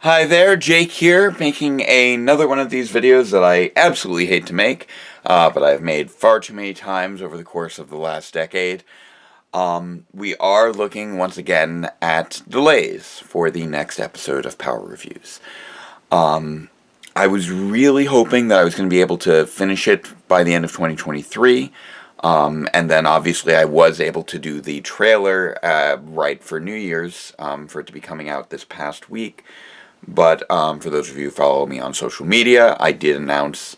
Hi there, Jake here, making another one of these videos that I absolutely hate to make, but I've made far too many times over the course of the last decade. We are looking once again at delays for the next episode of Power Reviews. I was really hoping that I was going to be able to finish it by the end of 2023. And then obviously I was able to do the trailer right for New Year's for it to be coming out this past week. But for those of you who follow me on social media, I did announce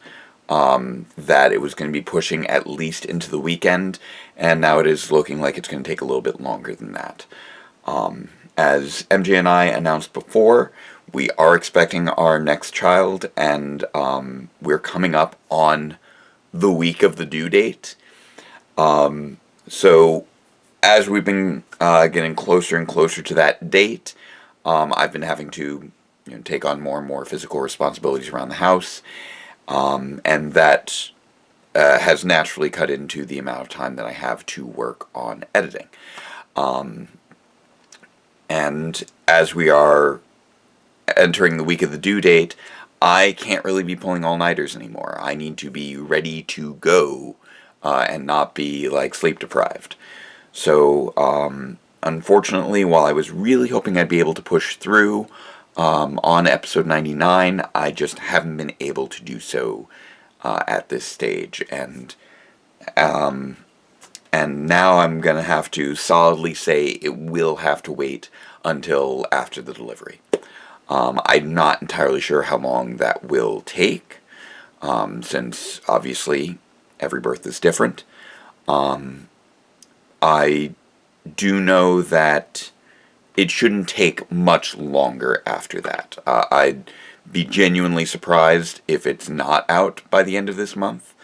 that it was going to be pushing at least into the weekend, and now it is looking like it's going to take a little bit longer than that. As MJ and I announced before, we are expecting our next child, and we're coming up on the week of the due date. So as we've been getting closer and closer to that date, I've been having to take on more and more physical responsibilities around the house, and that has naturally cut into the amount of time that I have to work on editing. And as we are entering the week of the due date, I can't really be pulling all-nighters anymore. I need to be ready to go and not be like sleep deprived. So unfortunately, while I was really hoping I'd be able to push through on episode 99, I just haven't been able to do so at this stage, and now I'm gonna have to solidly say it will have to wait until after the delivery. I'm not entirely sure how long that will take, since obviously every birth is different. I do know that it shouldn't take much longer after that. I'd be genuinely surprised if it's not out by the end of this month.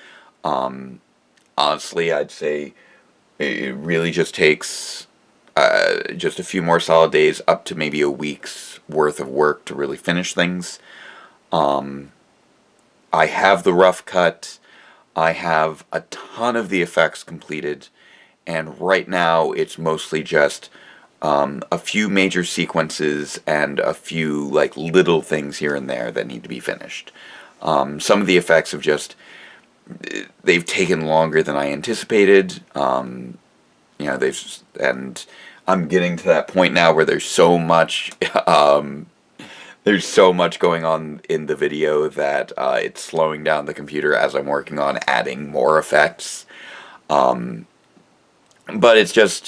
Honestly, I'd say it really just takes just a few more solid days, up to maybe a week's worth of work to really finish things. I have the rough cut. I have a ton of the effects completed, and right now it's mostly just a few major sequences and a few like little things here and there that need to be finished. Some of the effects have they've taken longer than I anticipated. And I'm getting to that point now where there's so much going on in the video that it's slowing down the computer as I'm working on adding more effects. But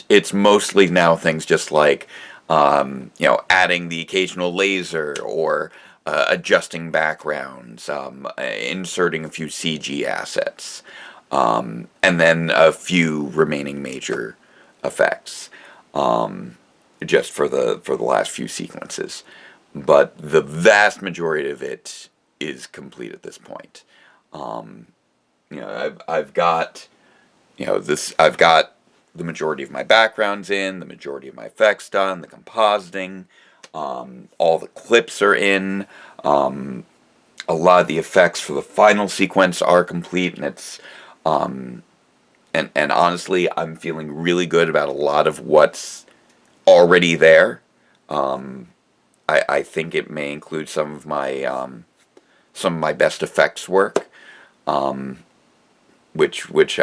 it's mostly now things just like, adding the occasional laser, or adjusting backgrounds, inserting a few CG assets, and then a few remaining major effects, just for the last few sequences. But the vast majority of it is complete at this point. I've got, I've got the majority of my backgrounds in, the majority of my effects done, the compositing, all the clips are in, a lot of the effects for the final sequence are complete, and it's, and honestly, I'm feeling really good about a lot of what's already there. I think it may include some of my best effects work, which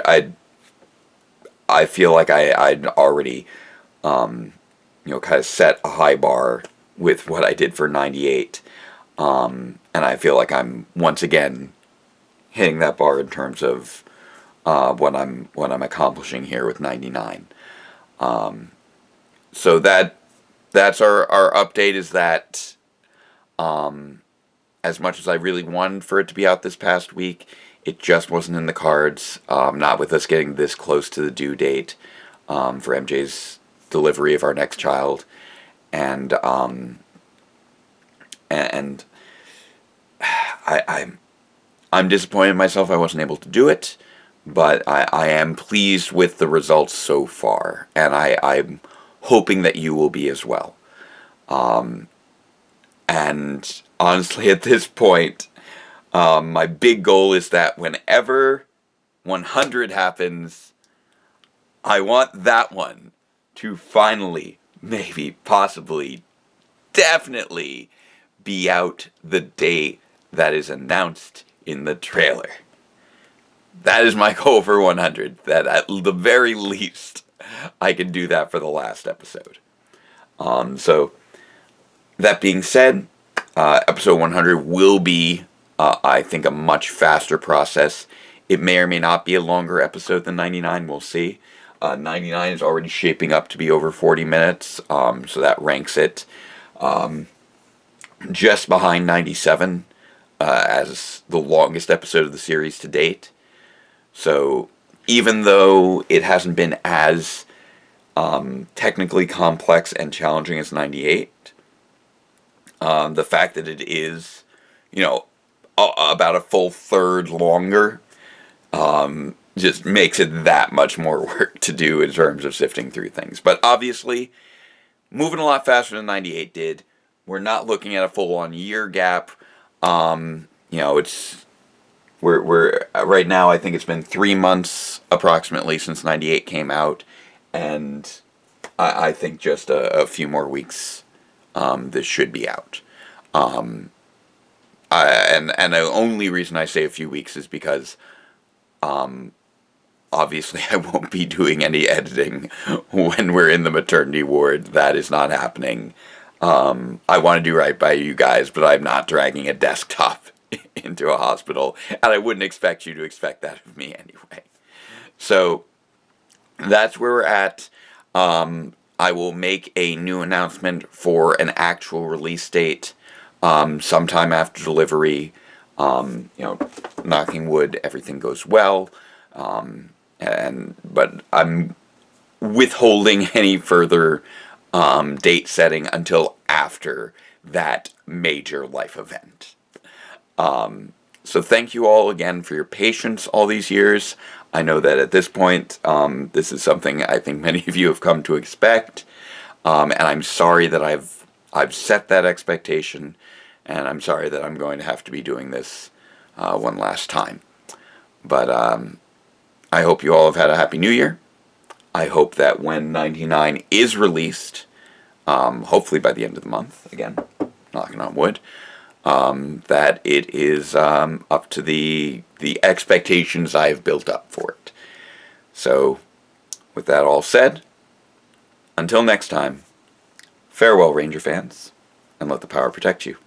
I feel like I'd already, kind of set a high bar with what I did for 98, and I feel like I'm once again hitting that bar in terms of what I'm accomplishing here with 99. So that's our update. Is that as much as I really wanted for it to be out this past week, it just wasn't in the cards, not with us getting this close to the due date for MJ's delivery of our next child. And I'm disappointed in myself I wasn't able to do it, but I am pleased with the results so far, and I'm hoping that you will be as well. And honestly, at this point, my big goal is that whenever 100 happens, I want that one to finally, maybe, possibly, definitely be out the day that is announced in the trailer. That is my goal for 100, that at the very least I can do that for the last episode. So, that being said, episode 100 will be, I think, a much faster process. It may or may not be a longer episode than 99, we'll see. 99 is already shaping up to be over 40 minutes, so that ranks it just behind 97 as the longest episode of the series to date. So even though it hasn't been as technically complex and challenging as 98, the fact that it is, about a full third longer, just makes it that much more work to do in terms of sifting through things. But obviously, moving a lot faster than 98 did. We're not looking at a full-on year gap. We're right now, I think it's been 3 months approximately since 98 came out, and I think just a few more weeks this should be out. And the only reason I say a few weeks is because obviously I won't be doing any editing when we're in the maternity ward. That is not happening. I want to do right by you guys, but I'm not dragging a desktop into a hospital, and I wouldn't expect you to expect that of me anyway. So that's where we're at. I will make a new announcement for an actual release date sometime after delivery. Knocking wood, everything goes well. But I'm withholding any further date setting until after that major life event. So thank you all again for your patience all these years. I know that at this point, this is something I think many of you have come to expect, and I'm sorry that I've set that expectation, and I'm sorry that I'm going to have to be doing this one last time. But I hope you all have had a Happy New Year. I hope that when 99 is released, hopefully by the end of the month, again, knocking on wood, that it is up to the expectations I have built up for it. So, with that all said, until next time, farewell, Ranger fans, and let the power protect you.